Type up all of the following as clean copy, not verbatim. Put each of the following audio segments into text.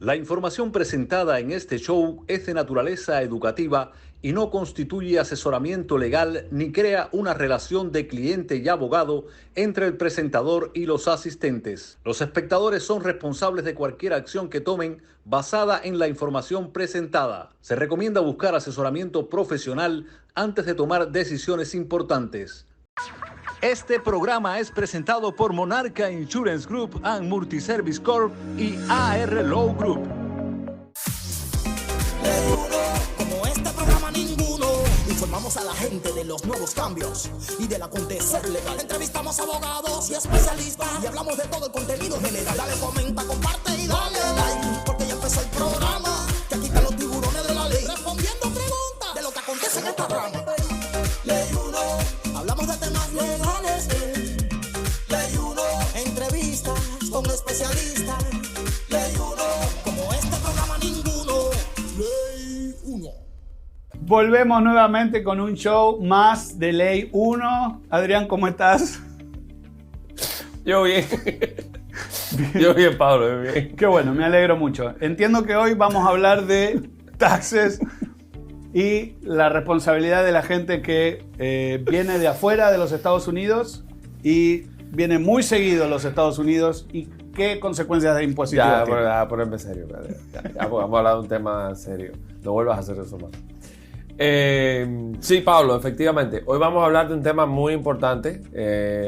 La información presentada en este show es de naturaleza educativa y no constituye asesoramiento legal ni crea una relación de cliente y abogado entre el presentador y los asistentes. Los espectadores son responsables de cualquier acción que tomen basada en la información presentada. Se recomienda buscar asesoramiento profesional antes de tomar decisiones importantes. Este programa es presentado por Monarca Insurance Group and Multiservice Corp y AR Law Group. Como este programa ninguno, informamos a la gente de los nuevos cambios y del acontecer legal. Entrevistamos abogados y especialistas y hablamos de todo el contenido general. Dale, comenta, comparte y dale like, porque ya empezó el programa, que aquí están los tiburones de la ley, respondiendo preguntas de lo que acontece en esta rama. Ley 1, hablamos de temas legales. Ley 1, entrevistas con especialistas. Ley 1, como este programa ninguno. Ley 1. Volvemos nuevamente con un show más de Ley 1. Adrián, ¿cómo estás? Yo bien. Yo bien, Pablo, yo bien. Qué bueno, me alegro mucho. Entiendo que hoy vamos a hablar de taxes y la responsabilidad de la gente que viene de afuera de los Estados Unidos y viene muy seguido a los Estados Unidos y qué consecuencias de impositivas tiene. Ya, ponerme serio. Ya, vamos a hablar de un tema serio. No vuelvas a hacer eso más. Sí, Pablo, efectivamente. Hoy vamos a hablar de un tema muy importante,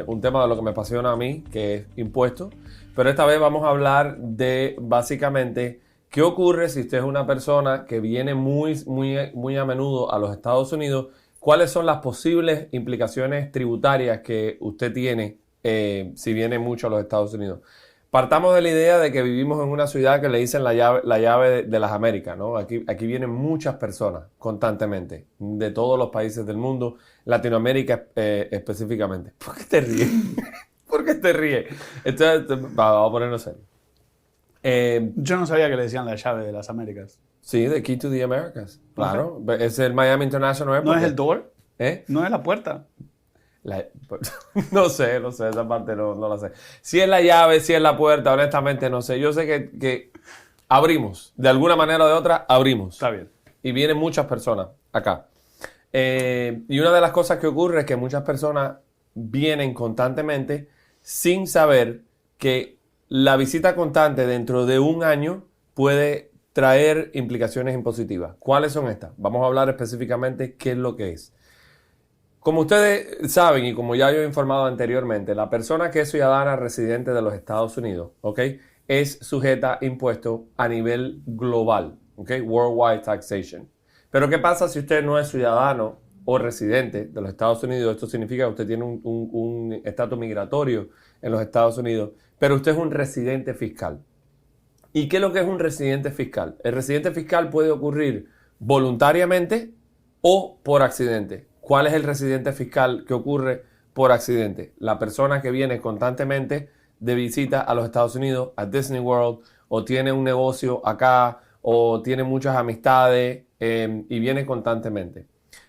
un tema de lo que me apasiona a mí, que es impuestos. Pero esta vez vamos a hablar de, básicamente, qué ocurre si usted es una persona que viene muy a menudo a los Estados Unidos. ¿Cuáles son las posibles implicaciones tributarias que usted tiene si viene mucho a los Estados Unidos? Partamos de la idea de que vivimos en una ciudad que le dicen la llave de las Américas, ¿no? Aquí vienen muchas personas constantemente, de todos los países del mundo, Latinoamérica específicamente. ¿Por qué te ríes? ¿Por qué te ríes? Vamos a ponernos serio. Yo no sabía que le decían la llave de las Américas. Sí, the Key to the Americas. Claro, es el Miami International Airport. ¿No es el door? ¿Eh? ¿No es la puerta? No sé, esa parte no la sé. Si es la llave, si es la puerta, honestamente no sé. Yo sé que abrimos, de alguna manera o de otra, abrimos. Está bien. Y vienen muchas personas acá. Y una de las cosas que ocurre es que muchas personas vienen constantemente sin saber que la visita constante dentro de un año puede traer implicaciones impositivas. ¿Cuáles son estas? Vamos a hablar específicamente qué es lo que es. Como ustedes saben y como ya yo he informado anteriormente, la persona que es ciudadana residente de los Estados Unidos, ¿ok?, es sujeta a impuestos a nivel global, ¿ok? Worldwide taxation. Pero ¿qué pasa si usted no es ciudadano o residente de los Estados Unidos? Esto significa que usted tiene un estatus migratorio en los Estados Unidos, pero usted es un residente fiscal. ¿Y qué es lo que es un residente fiscal? El residente fiscal puede ocurrir voluntariamente o por accidente. ¿Cuál es el residente fiscal que ocurre por accidente? La persona que viene constantemente de visita a los Estados Unidos, a Disney World, o tiene un negocio acá, o tiene muchas amistades y viene constantemente.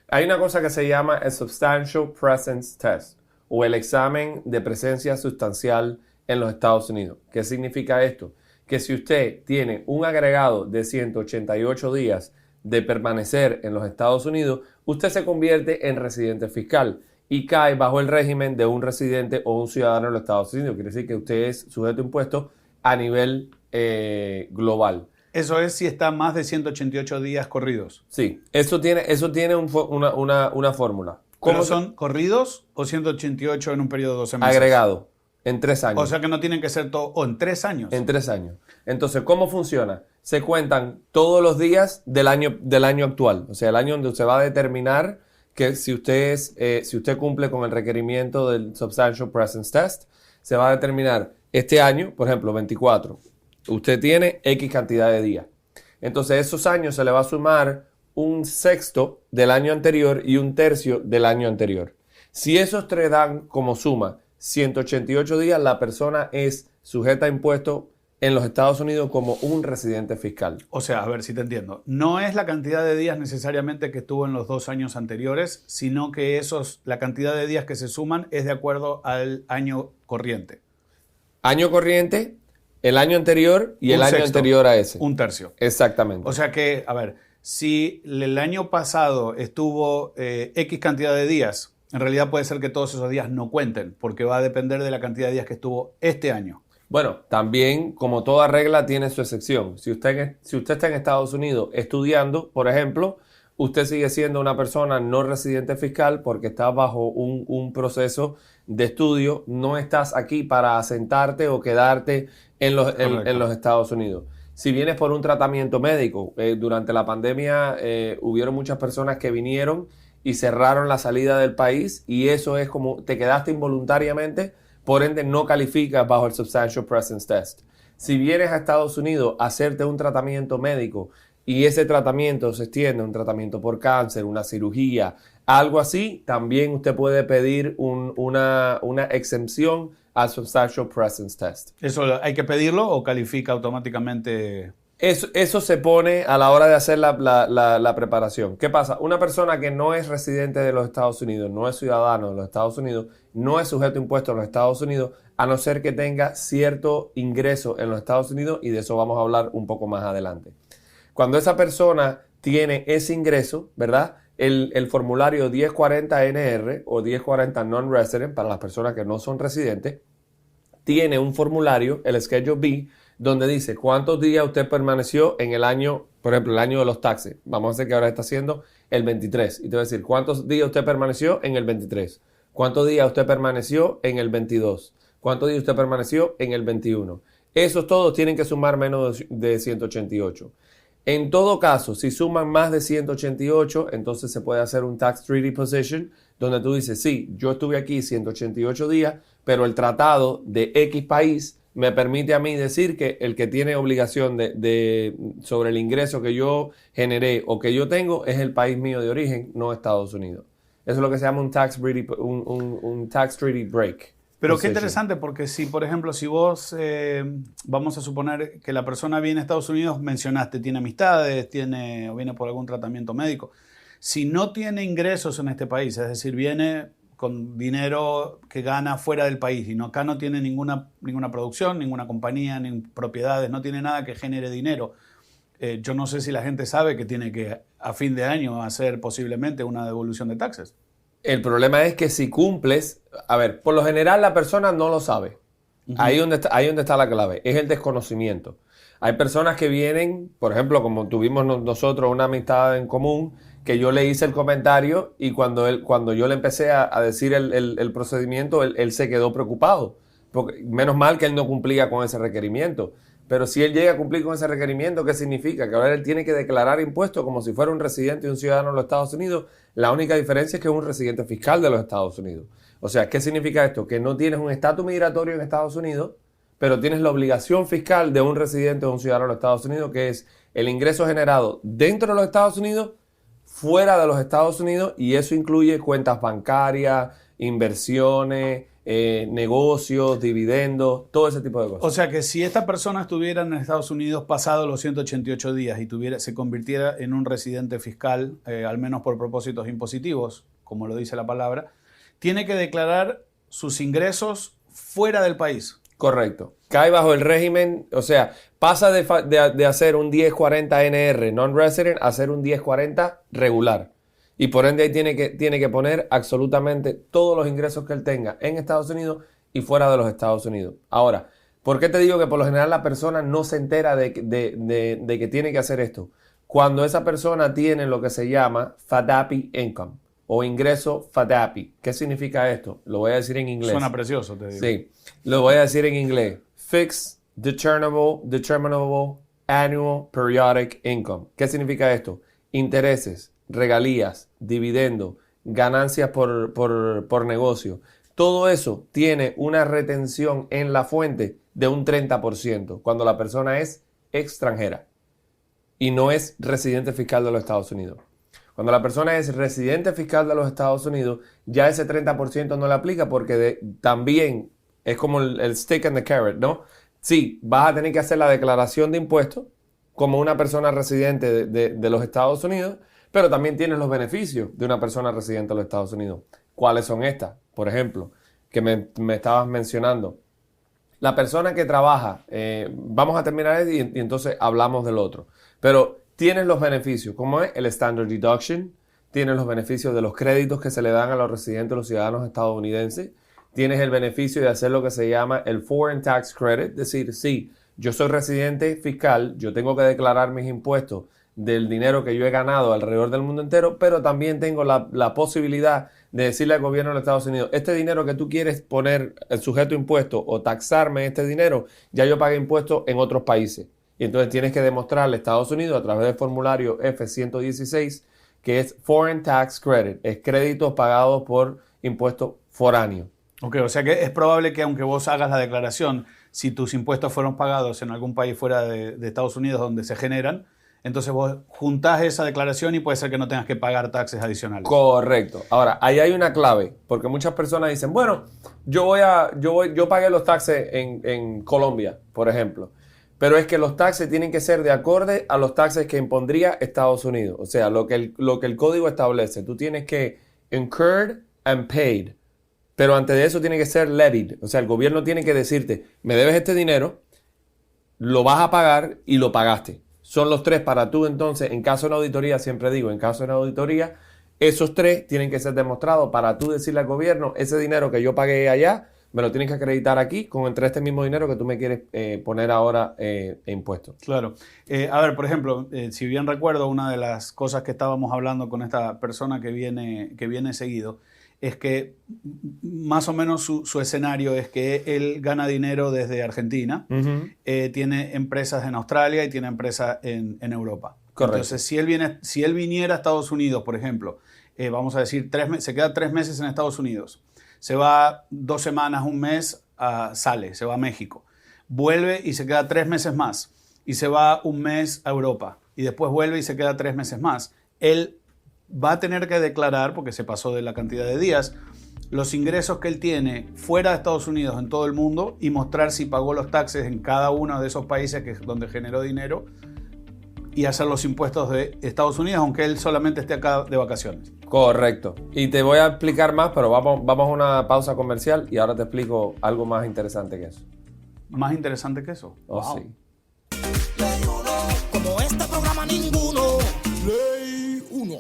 Hay una cosa que se llama el Substantial Presence Test, o el examen de presencia sustancial en los Estados Unidos. ¿Qué significa esto? Que si usted tiene un agregado de 188 días de permanecer en los Estados Unidos, usted se convierte en residente fiscal y cae bajo el régimen de un residente o un ciudadano de los Estados Unidos. Quiere decir que usted es sujeto a impuestos a nivel global. Eso es si está más de 188 días corridos. Sí, eso tiene una fórmula. ¿Cómo son corridos o 188 en un periodo de 12 meses? Agregado, en 3 años. O sea que no tienen que ser todo, en 3 años. En 3 años. Entonces, ¿cómo funciona? Se cuentan todos los días del año actual. O sea, el año donde se va a determinar que si usted cumple con el requerimiento del Substantial Presence Test, se va a determinar este año, por ejemplo, 24. Usted tiene X cantidad de días. Entonces, esos años se le va a sumar un sexto del año anterior y un tercio del año anterior. Si esos tres dan como suma 188 días, la persona es sujeta a impuestos en los Estados Unidos como un residente fiscal. O sea, a ver si te entiendo. No es la cantidad de días necesariamente que estuvo en los 2 años anteriores, sino que la cantidad de días que se suman es de acuerdo al año corriente. Año corriente, el año anterior y el año anterior a ese. Un tercio. Exactamente. O sea que, a ver, si el año pasado estuvo X cantidad de días, en realidad puede ser que todos esos días no cuenten, porque va a depender de la cantidad de días que estuvo este año. Bueno, también, como toda regla, tiene su excepción. Si usted está en Estados Unidos estudiando, por ejemplo, usted sigue siendo una persona no residente fiscal porque está bajo un proceso de estudio. No estás aquí para asentarte o quedarte en los Estados Unidos. Si vienes por un tratamiento médico, durante la pandemia hubieron muchas personas que vinieron y cerraron la salida del país, y eso es como te quedaste involuntariamente, por ende no calificas bajo el Substantial Presence Test. Si vienes a Estados Unidos a hacerte un tratamiento médico y ese tratamiento se extiende, un tratamiento por cáncer, una cirugía, algo así, también usted puede pedir una exención al Substantial Presence Test. ¿Eso hay que pedirlo o califica automáticamente? Eso se pone a la hora de hacer la preparación. ¿Qué pasa? Una persona que no es residente de los Estados Unidos, no es ciudadano de los Estados Unidos, no es sujeto a impuestos en los Estados Unidos, a no ser que tenga cierto ingreso en los Estados Unidos, y de eso vamos a hablar un poco más adelante. Cuando esa persona tiene ese ingreso, ¿verdad? El formulario 1040NR o 1040 Non-Resident, para las personas que no son residentes, tiene un formulario, el Schedule B, donde dice cuántos días usted permaneció en el año, por ejemplo, el año de los taxes. Vamos a hacer que ahora está haciendo el 23. Y te va a decir cuántos días usted permaneció en el 23. Cuántos días usted permaneció en el 22. Cuántos días usted permaneció en el 21. Esos todos tienen que sumar menos de 188. En todo caso, si suman más de 188, entonces se puede hacer un Tax Treaty Position, donde tú dices, sí, yo estuve aquí 188 días, pero el tratado de X país me permite a mí decir que el que tiene obligación sobre el ingreso que yo generé o que yo tengo es el país mío de origen, no Estados Unidos. Eso es lo que se llama un Tax Treaty Break. Pero qué interesante, porque si, por ejemplo, si vos, vamos a suponer que la persona viene a Estados Unidos, mencionaste, tiene amistades, o viene por algún tratamiento médico. Si no tiene ingresos en este país, es decir, viene con dinero que gana fuera del país y acá no tiene ninguna producción, ninguna compañía, ni propiedades, no tiene nada que genere dinero. Yo no sé si la gente sabe que tiene que a fin de año hacer posiblemente una devolución de taxes. El problema es que si cumples, a ver, por lo general la persona no lo sabe. Uh-huh. Ahí donde está la clave, es el desconocimiento. Hay personas que vienen, por ejemplo, como tuvimos nosotros una amistad en común, que yo le hice el comentario y cuando yo le empecé a decir el procedimiento, él se quedó preocupado. Porque, menos mal que él no cumplía con ese requerimiento. Pero si él llega a cumplir con ese requerimiento, ¿qué significa? Que ahora él tiene que declarar impuestos como si fuera un residente y un ciudadano de los Estados Unidos. La única diferencia es que es un residente fiscal de los Estados Unidos. O sea, ¿qué significa esto? Que no tienes un estatus migratorio en Estados Unidos, pero tienes la obligación fiscal de un residente o un ciudadano de los Estados Unidos, que es el ingreso generado dentro de los Estados Unidos, fuera de los Estados Unidos, y eso incluye cuentas bancarias, inversiones, negocios, dividendos, todo ese tipo de cosas. O sea que si esta persona estuviera en Estados Unidos pasado los 188 días y se convirtiera en un residente fiscal, al menos por propósitos impositivos, como lo dice la palabra, tiene que declarar sus ingresos fuera del país. Correcto. Cae bajo el régimen, o sea, pasa de hacer un 1040 NR non-resident a hacer un 1040 regular. Y por ende ahí tiene que poner absolutamente todos los ingresos que él tenga en Estados Unidos y fuera de los Estados Unidos. Ahora, ¿por qué te digo que por lo general la persona no se entera de que tiene que hacer esto? Cuando esa persona tiene lo que se llama FADAPI income o ingreso FADAPI. ¿Qué significa esto? Lo voy a decir en inglés. Suena precioso, te digo. Sí, lo voy a decir en inglés. Fixed, determinable, annual, periodic income. ¿Qué significa esto? Intereses, regalías, dividendos, ganancias por negocio. Todo eso tiene una retención en la fuente de un 30% cuando la persona es extranjera y no es residente fiscal de los Estados Unidos. Cuando la persona es residente fiscal de los Estados Unidos, ya ese 30% no le aplica porque también es como el stick and the carrot, ¿no? Sí, vas a tener que hacer la declaración de impuestos como una persona residente de los Estados Unidos, pero también tienes los beneficios de una persona residente de los Estados Unidos. ¿Cuáles son estas? Por ejemplo, que me estabas mencionando. la persona que trabaja, vamos a terminar y entonces hablamos del otro. Pero tienes los beneficios, como es el Standard Deduction, tienes los beneficios de los créditos que se le dan a los residentes, los ciudadanos estadounidenses, tienes el beneficio de hacer lo que se llama el Foreign Tax Credit, es decir, sí, yo soy residente fiscal, yo tengo que declarar mis impuestos del dinero que yo he ganado alrededor del mundo entero, pero también tengo la posibilidad de decirle al gobierno de los Estados Unidos, este dinero que tú quieres poner sujeto a impuestos o taxarme este dinero, ya yo pagué impuestos en otros países. Y entonces tienes que demostrarle a Estados Unidos a través del formulario F-116 que es Foreign Tax Credit, es créditos pagados por impuestos foráneos. Ok, o sea que es probable que aunque vos hagas la declaración, si tus impuestos fueron pagados en algún país fuera de Estados Unidos donde se generan, entonces vos juntás esa declaración y puede ser que no tengas que pagar taxes adicionales. Correcto. Ahora, ahí hay una clave, porque muchas personas dicen, bueno, yo pagué los taxes en Colombia, por ejemplo, pero es que los taxes tienen que ser de acorde a los taxes que impondría Estados Unidos. O sea, lo que el código establece. Tú tienes que incurred and paid, pero antes de eso tiene que ser levied. O sea, el gobierno tiene que decirte, me debes este dinero, lo vas a pagar y lo pagaste. Son los tres para tú entonces, en caso de una auditoría, siempre digo, en caso de una auditoría, esos tres tienen que ser demostrados para tú decirle al gobierno, ese dinero que yo pagué allá, me lo tienes que acreditar aquí entre este mismo dinero que tú me quieres poner ahora impuestos. Claro. A ver, por ejemplo, si bien recuerdo, una de las cosas que estábamos hablando con esta persona que viene seguido, es que más o menos su escenario es que él gana dinero desde Argentina, tiene empresas en Australia y tiene empresas en Europa. Correcto. Entonces, si él viniera a Estados Unidos, por ejemplo, vamos a decir, se queda 3 meses en Estados Unidos, se va 2 semanas, un mes, se va a México, vuelve y se queda 3 meses más, y se va un mes a Europa, y después vuelve y se queda 3 meses más. Él va a tener que declarar, porque se pasó de la cantidad de días, los ingresos que él tiene fuera de Estados Unidos en todo el mundo y mostrar si pagó los taxes en cada uno de esos países donde generó dinero y hacer los impuestos de Estados Unidos, aunque él solamente esté acá de vacaciones. Correcto. Y te voy a explicar más, pero vamos a una pausa comercial y ahora te explico algo más interesante que eso. ¿Más interesante que eso? Oh, Wow. sí. Ley 1, como este programa ninguno. Ley 1.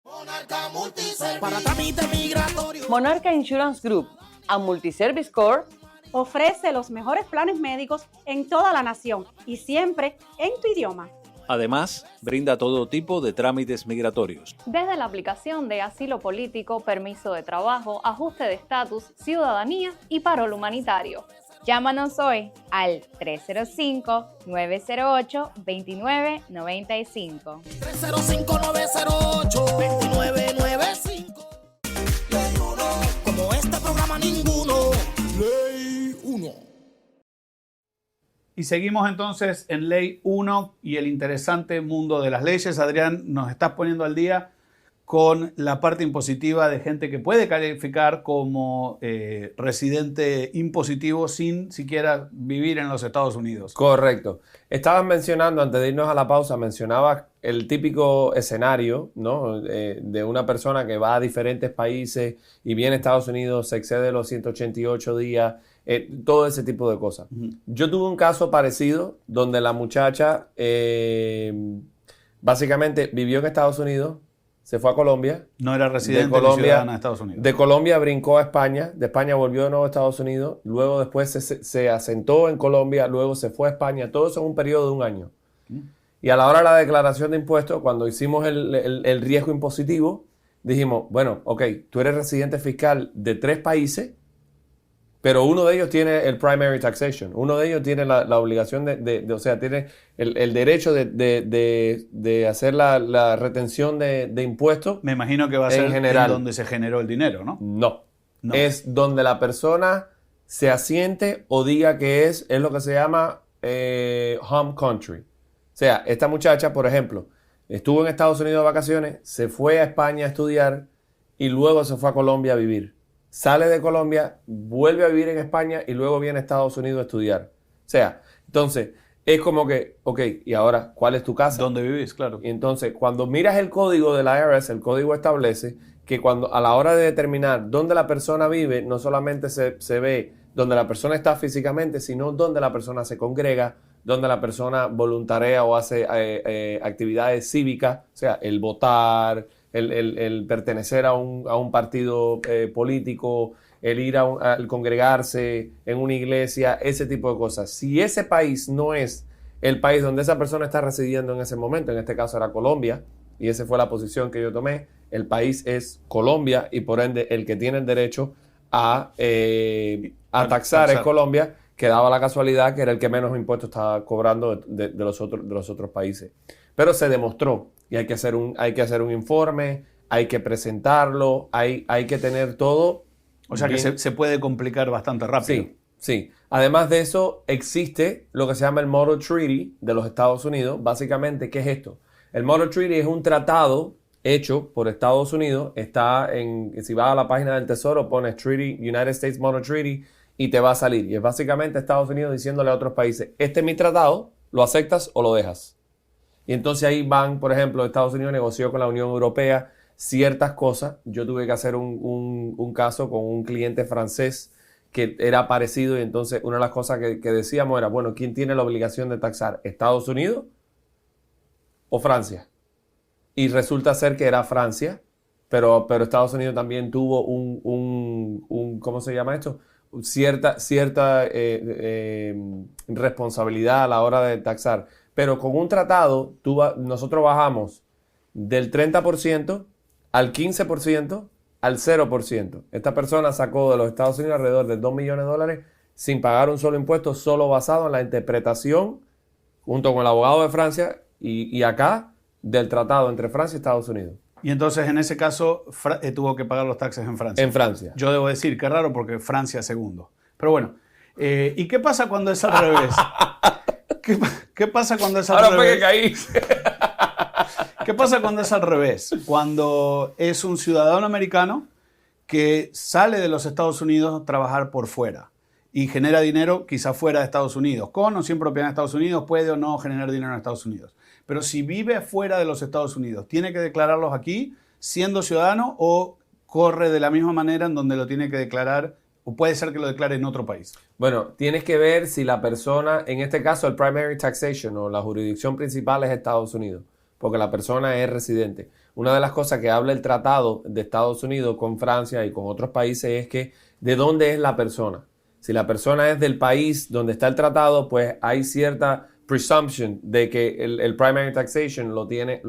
Monarca Multiservice. Para trámite migratorio. Monarca Insurance Group, a Multiservice Corp, ofrece los mejores planes médicos en toda la nación y siempre en tu idioma. Además, brinda todo tipo de trámites migratorios. Desde la aplicación de asilo político, permiso de trabajo, ajuste de estatus, ciudadanía y parol humanitario. Llámanos hoy al 305-908-2995. 305-908-2995. Ley 1, como este programa ninguno. Ley 1. Y seguimos entonces en Ley 1 y el interesante mundo de las leyes. Adrián, nos estás poniendo al día con la parte impositiva de gente que puede calificar como residente impositivo sin siquiera vivir en los Estados Unidos. Correcto. Estabas mencionando, antes de irnos a la pausa, mencionabas el típico escenario, ¿no? De una persona que va a diferentes países y viene a Estados Unidos, se excede los 188 días, todo ese tipo de cosas. Yo tuve un caso parecido donde la muchacha básicamente vivió en Estados Unidos, se fue a Colombia. No era residente ni ciudadana de Estados Unidos. De Colombia brincó a España, de España volvió de nuevo a Estados Unidos, luego después se asentó en Colombia, luego se fue a España, todo eso en un periodo de un año. Y a la hora de la declaración de impuestos, cuando hicimos el riesgo impositivo, dijimos, bueno, ok, tú eres residente fiscal de 3 países, pero uno de ellos tiene el primary taxation, uno de ellos tiene la obligación o sea, tiene el derecho de hacer la retención de impuestos. Me imagino que va a ser en general. donde se generó el dinero, ¿no? No. Es donde la persona se asiente o diga que es lo que se llama home country. O sea, esta muchacha, por ejemplo, estuvo en Estados Unidos de vacaciones, se fue a España a estudiar y luego se fue a Colombia a vivir. Sale de Colombia, vuelve a vivir en España y luego viene a Estados Unidos a estudiar. O sea, entonces, es como que, ok, y ahora, ¿cuál es tu casa? ¿Dónde vivís? Claro. Y entonces, cuando miras el código del IRS, el código establece que cuando a la hora de determinar dónde la persona vive, no solamente se ve donde la persona está físicamente, sino donde la persona se congrega, donde la persona voluntarea o hace actividades cívicas, o sea, el votar, el pertenecer a un partido político, el ir al congregarse en una iglesia, ese tipo de cosas. Si ese país no es el país donde esa persona está residiendo en ese momento, en este caso era Colombia, y esa fue la posición que yo tomé, el país es Colombia y por ende el que tiene el derecho a taxar es Colombia, que daba la casualidad que era el que menos impuestos estaba cobrando de los otros países. Pero se demostró y hay que hacer un informe, hay que presentarlo, hay que tener todo. O sea que se puede complicar bastante rápido. Sí, sí. Además de eso, existe lo que se llama el Model Treaty de los Estados Unidos. Básicamente, ¿qué es esto? El Model Treaty es un tratado hecho por Estados Unidos. Si vas a la página del Tesoro, pones Treaty, United States Model Treaty y te va a salir. Y es básicamente Estados Unidos diciéndole a otros países, este es mi tratado, ¿lo aceptas o lo dejas? Y entonces ahí van, por ejemplo, Estados Unidos negoció con la Unión Europea ciertas cosas. Yo tuve que hacer un caso con un cliente francés que era parecido y entonces una de las cosas que decíamos era, bueno, ¿quién tiene la obligación de taxar? ¿Estados Unidos o Francia? Y resulta ser que era Francia, pero Estados Unidos también tuvo ¿cómo se llama esto? Cierta responsabilidad a la hora de taxar. Pero con un tratado, nosotros bajamos del 30% al 15%, al 0%. Esta persona sacó de los Estados Unidos alrededor de $2 millones sin pagar un solo impuesto, solo basado en la interpretación, junto con el abogado de Francia y acá, del tratado entre Francia y Estados Unidos. Y entonces, en ese caso, tuvo que pagar los taxes en Francia. En Francia. Yo debo decir, qué raro, porque Francia es segundo. Pero bueno, ¿y qué pasa cuando es al revés? ¿Qué pasa cuando es al revés? Ahora fue que caí. ¿Qué pasa cuando es al revés? Cuando es un ciudadano americano que sale de los Estados Unidos a trabajar por fuera y genera dinero quizá fuera de Estados Unidos, con o sin propiedad en Estados Unidos, puede o no generar dinero en Estados Unidos. Pero si vive fuera de los Estados Unidos, ¿tiene que declararlos aquí siendo ciudadano o corre de la misma manera en donde lo tiene que declarar o puede ser que lo declare en otro país? Bueno, tienes que ver si la persona, en este caso el primary taxation o la jurisdicción principal es Estados Unidos, porque la persona es residente. Una de las cosas que habla el tratado de Estados Unidos con Francia y con otros países es que de dónde es la persona. Si la persona es del país donde está el tratado, pues hay cierta presumption de que el primary taxation lo tiene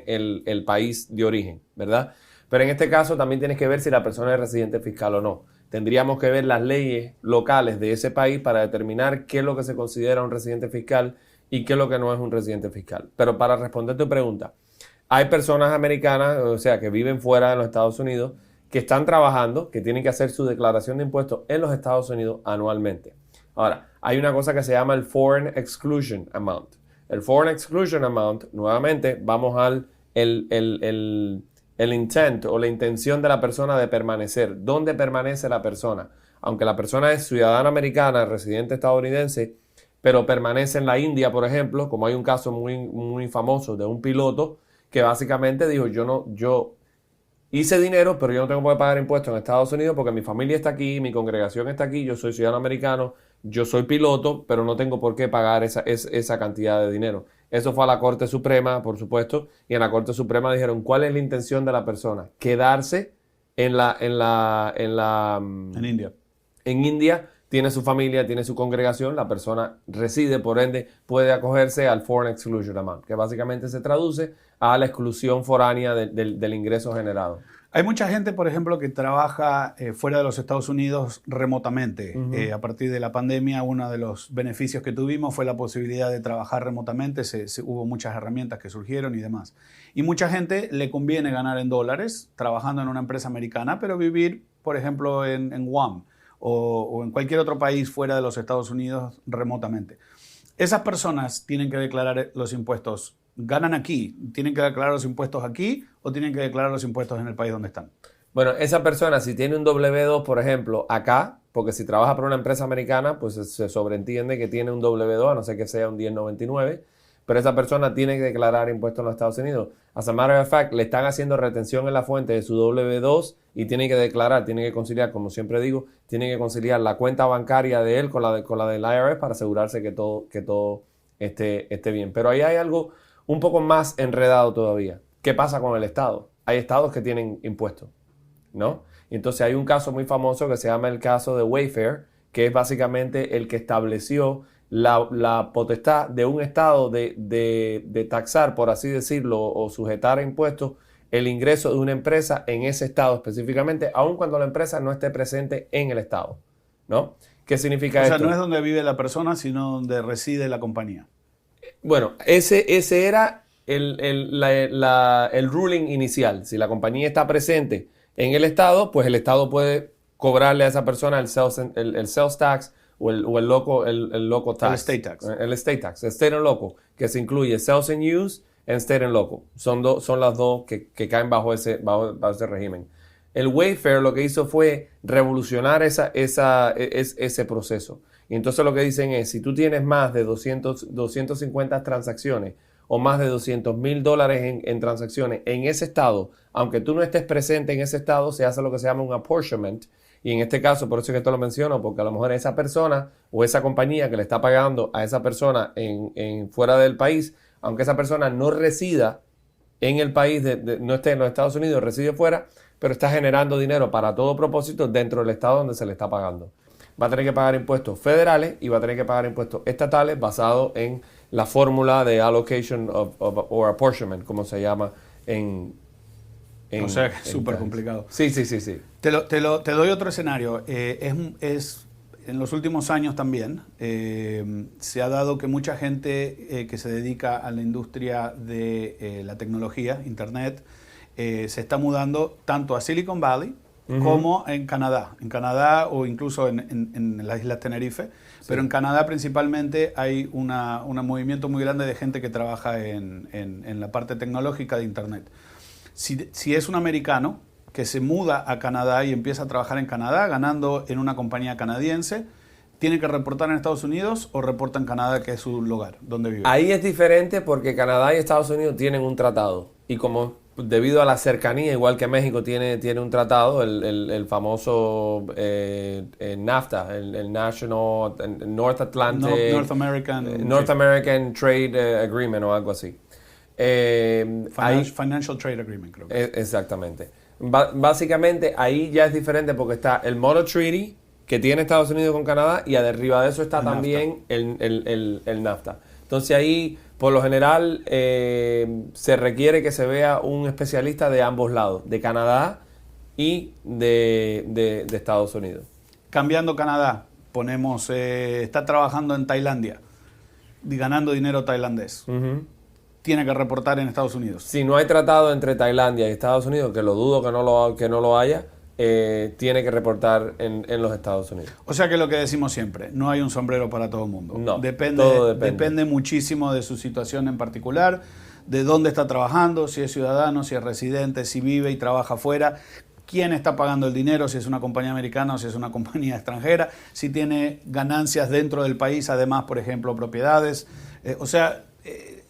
el país de origen, ¿verdad? Pero en este caso también tienes que ver si la persona es residente fiscal o no. Tendríamos que ver las leyes locales de ese país para determinar qué es lo que se considera un residente fiscal y qué es lo que no es un residente fiscal. Pero para responder tu pregunta, hay personas americanas, o sea, que viven fuera de los Estados Unidos, que están trabajando, que tienen que hacer su declaración de impuestos en los Estados Unidos anualmente. Ahora, hay una cosa que se llama el Foreign Exclusion Amount. El Foreign Exclusion Amount, nuevamente, vamos al el intent o la intención de la persona de permanecer. ¿Dónde permanece la persona? Aunque la persona es ciudadana americana, residente estadounidense, pero permanece en la India, por ejemplo, como hay un caso muy famoso de un piloto que básicamente dijo, yo hice dinero, pero yo no tengo que pagar impuestos en Estados Unidos porque mi familia está aquí, mi congregación está aquí, yo soy ciudadano americano, yo soy piloto, pero no tengo por qué pagar esa cantidad de dinero. Eso fue a la Corte Suprema, por supuesto, y en la Corte Suprema dijeron, ¿cuál es la intención de la persona? Quedarse en India. En India, tiene su familia, tiene su congregación, la persona reside, por ende, puede acogerse al Foreign Exclusion Amount, que básicamente se traduce a la exclusión foránea del ingreso generado. Hay mucha gente, por ejemplo, que trabaja fuera de los Estados Unidos remotamente. A partir de la pandemia, uno de los beneficios que tuvimos fue la posibilidad de trabajar remotamente. Hubo muchas herramientas que surgieron y demás. Y mucha gente le conviene ganar en dólares trabajando en una empresa americana, pero vivir, por ejemplo, en Guam o en cualquier otro país fuera de los Estados Unidos remotamente. Esas personas tienen que declarar los impuestos. ¿Ganan aquí? ¿Tienen que declarar los impuestos aquí o tienen que declarar los impuestos en el país donde están? Bueno, esa persona, si tiene un W2, por ejemplo, acá, porque si trabaja para una empresa americana, pues se sobreentiende que tiene un W2, a no ser que sea un 1099, pero esa persona tiene que declarar impuestos en los Estados Unidos. As a matter of fact, le están haciendo retención en la fuente de su W2 y tiene que declarar, tiene que conciliar, como siempre digo, tiene que conciliar la cuenta bancaria de él con la del IRS para asegurarse que todo esté bien. Pero ahí hay algo un poco más enredado todavía. ¿Qué pasa con el Estado? Hay estados que tienen impuestos, ¿no? Entonces hay un caso muy famoso que se llama el caso de Wayfair, que es básicamente el que estableció la potestad de un estado de taxar, por así decirlo, o sujetar a impuestos el ingreso de una empresa en ese estado específicamente, aun cuando la empresa no esté presente en el estado, ¿no? ¿Qué significa esto? O sea, no es donde vive la persona, sino donde reside la compañía. Bueno, ese era el ruling inicial. Si la compañía está presente en el estado, pues el estado puede cobrarle a esa persona el sales tax o el local tax. El estate tax. El estate tax, el state and local, que se incluye sales and use and state and local. Son las dos que caen bajo ese régimen. El Wayfair lo que hizo fue revolucionar ese proceso. Y entonces lo que dicen es, si tú tienes más de 250 transacciones o más de $200,000 en transacciones en ese estado, aunque tú no estés presente en ese estado, se hace lo que se llama un apportionment. Y en este caso, por eso es que esto lo menciono, porque a lo mejor esa persona o esa compañía que le está pagando a esa persona fuera del país, aunque esa persona no resida en el país, no esté en los Estados Unidos, reside fuera, pero está generando dinero para todo propósito dentro del estado donde se le está pagando. Va a tener que pagar impuestos federales y va a tener que pagar impuestos estatales basados en la fórmula de allocation or apportionment, como se llama o sea, que es súper complicado. Sí. Te doy otro escenario. En los últimos años también se ha dado que mucha gente que se dedica a la industria de la tecnología, Internet, se está mudando tanto a Silicon Valley como en Canadá. En Canadá o incluso en las Islas Tenerife. Sí. Pero en Canadá principalmente hay un movimiento muy grande de gente que trabaja en la parte tecnológica de Internet. Si es un americano que se muda a Canadá y empieza a trabajar en Canadá, ganando en una compañía canadiense, ¿tiene que reportar en Estados Unidos o reporta en Canadá, que es su lugar, donde vive? Ahí es diferente porque Canadá y Estados Unidos tienen un tratado. Y como debido a la cercanía, igual que México tiene un tratado, el famoso NAFTA, el National North Atlantic... North American Trade Agreement o algo así. Financial Trade Agreement, creo que exactamente. Básicamente ahí ya es diferente porque está el Mono Treaty que tiene Estados Unidos con Canadá y arriba de eso está también el NAFTA. Entonces ahí por lo general se requiere que se vea un especialista de ambos lados, de Canadá y de Estados Unidos. Cambiando Canadá, ponemos, está trabajando en Tailandia, ganando dinero tailandés. Tiene que reportar en Estados Unidos. Si no hay tratado entre Tailandia y Estados Unidos, que lo dudo que no lo haya, tiene que reportar en los Estados Unidos. O sea que lo que decimos siempre, no hay un sombrero para todo el mundo. No, depende muchísimo de su situación en particular, de dónde está trabajando, si es ciudadano, si es residente, si vive y trabaja afuera, quién está pagando el dinero, si es una compañía americana o si es una compañía extranjera, si tiene ganancias dentro del país, además, por ejemplo, propiedades.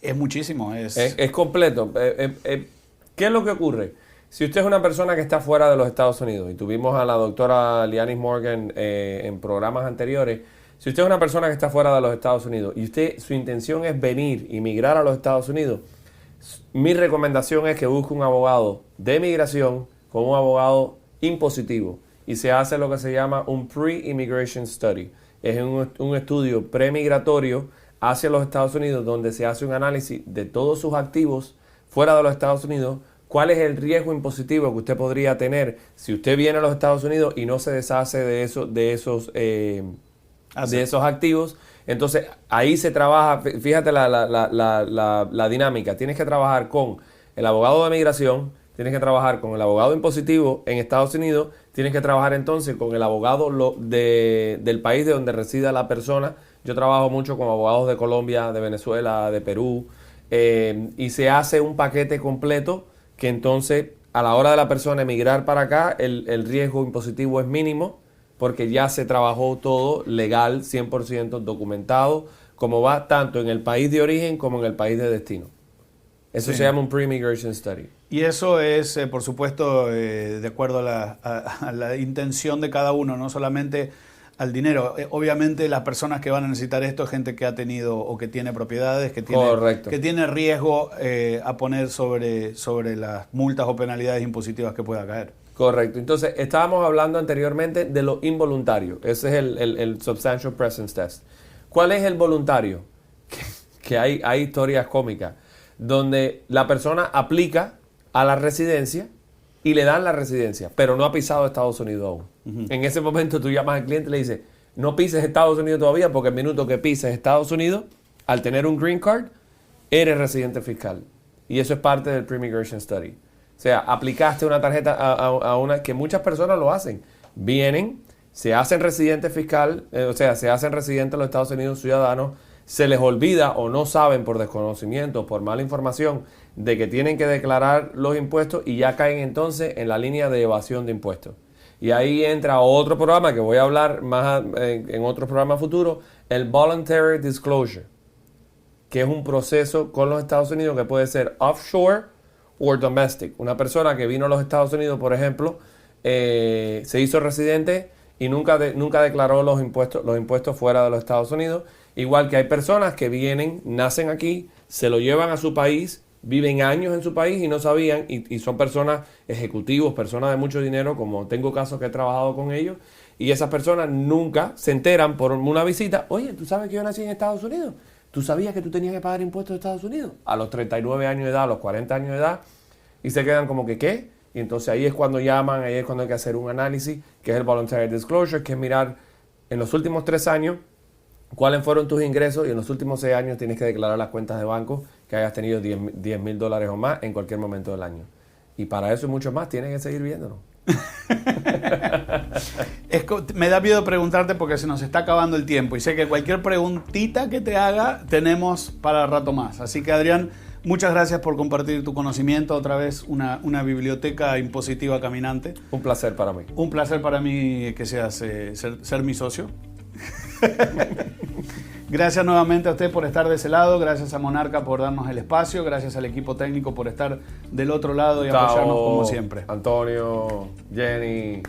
Es muchísimo. Es completo. ¿Qué es lo que ocurre? Si usted es una persona que está fuera de los Estados Unidos, y tuvimos a la doctora Lianis Morgan en programas anteriores, si usted es una persona que está fuera de los Estados Unidos y su intención es venir y migrar a los Estados Unidos, mi recomendación es que busque un abogado de migración con un abogado impositivo y se hace lo que se llama un pre-immigration study. Es un estudio premigratorio hacia los Estados Unidos donde se hace un análisis de todos sus activos fuera de los Estados Unidos, cuál es el riesgo impositivo que usted podría tener si usted viene a los Estados Unidos y no se deshace de esos activos. Entonces ahí se trabaja, fíjate la dinámica, tienes que trabajar con el abogado de migración, tienes que trabajar con el abogado impositivo en Estados Unidos, tienes que trabajar entonces con el abogado del país de donde resida la persona. Yo trabajo mucho con abogados de Colombia, de Venezuela, de Perú, y se hace un paquete completo que entonces a la hora de la persona emigrar para acá, el riesgo impositivo es mínimo porque ya se trabajó todo legal, 100% documentado, como va tanto en el país de origen como en el país de destino. Eso se llama un pre-immigration study. Y eso es, por supuesto, de acuerdo a la intención de cada uno, no solamente al dinero. Obviamente las personas que van a necesitar esto es gente que ha tenido o que tiene propiedades, que tiene riesgo a poner sobre las multas o penalidades impositivas que pueda caer. Correcto. Entonces, estábamos hablando anteriormente de lo involuntario. Ese es el Substantial Presence Test. ¿Cuál es el voluntario? Que hay historias cómicas donde la persona aplica a la residencia y le dan la residencia, pero no ha pisado Estados Unidos aún. En ese momento tú llamas al cliente y le dices, no pises Estados Unidos todavía, porque el minuto que pises Estados Unidos, al tener un green card, eres residente fiscal. Y eso es parte del Pre-Immigration Study. O sea, aplicaste una tarjeta a una que muchas personas lo hacen. Vienen, se hacen residente fiscal, se hacen residentes de los Estados Unidos, ciudadanos, se les olvida o no saben por desconocimiento, por mala información, de que tienen que declarar los impuestos y ya caen entonces en la línea de evasión de impuestos. Y ahí entra otro programa que voy a hablar más en otros programas futuros, el Voluntary Disclosure, que es un proceso con los Estados Unidos que puede ser offshore o domestic. Una persona que vino a los Estados Unidos, por ejemplo, se hizo residente y nunca declaró los impuestos fuera de los Estados Unidos. Igual que hay personas que vienen, nacen aquí, se lo llevan a su país, viven años en su país y no sabían, y son personas ejecutivos, personas de mucho dinero, como tengo casos que he trabajado con ellos, y esas personas nunca se enteran por una visita, oye, ¿tú sabes que yo nací en Estados Unidos? ¿Tú sabías que tú tenías que pagar impuestos de Estados Unidos? A los 39 años de edad, a los 40 años de edad, y se quedan como que, ¿qué? Y entonces ahí es cuando llaman, ahí es cuando hay que hacer un análisis, que es el Voluntary Disclosure, que es mirar en los últimos 3 años, cuáles fueron tus ingresos, y en los últimos 6 años tienes que declarar las cuentas de banco que hayas tenido $10,000 o más en cualquier momento del año. Y para eso y mucho más tienes que seguir viéndolo. Me da miedo preguntarte porque se nos está acabando el tiempo y sé que cualquier preguntita que te haga tenemos para rato más. Así que, Adrián, muchas gracias por compartir tu conocimiento. Otra vez una biblioteca impositiva caminante. Un placer para mí. Un placer para mí que seas ser mi socio. Gracias nuevamente a usted por estar de ese lado, gracias a Monarca por darnos el espacio, gracias al equipo técnico por estar del otro lado y apoyarnos como siempre. Antonio, Jenny,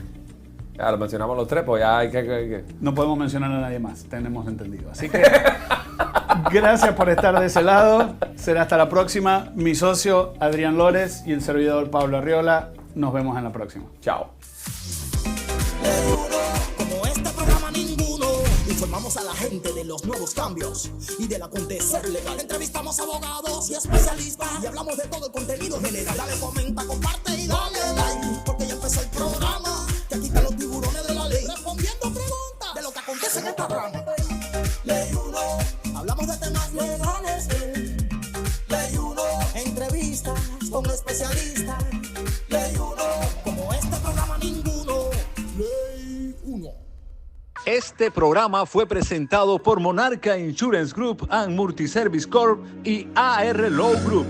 ya lo mencionamos los 3, pues ya hay que... No podemos mencionar a nadie más, tenemos entendido. Así que gracias por estar de ese lado, será hasta la próxima. Mi socio Adrián Lores y el servidor Pablo Arriola, nos vemos en la próxima. Chao. Como este programa ninguno, informamos a la gente de los nuevos cambios y del acontecer legal. Entrevistamos abogados y especialistas y hablamos de todo el contenido general. Dale, comenta, comparte y dale like, porque ya empezó el programa, que aquí están los tiburones de la ley respondiendo preguntas de lo que acontece en esta rama. Ley 1, hablamos de temas legales. Ley 1, entrevistas con especialistas. Ley 1, como este programa ninguno. Ley 1. Este programa fue presentado por Monarca Insurance Group and Multiservice Corp y AR Law Group.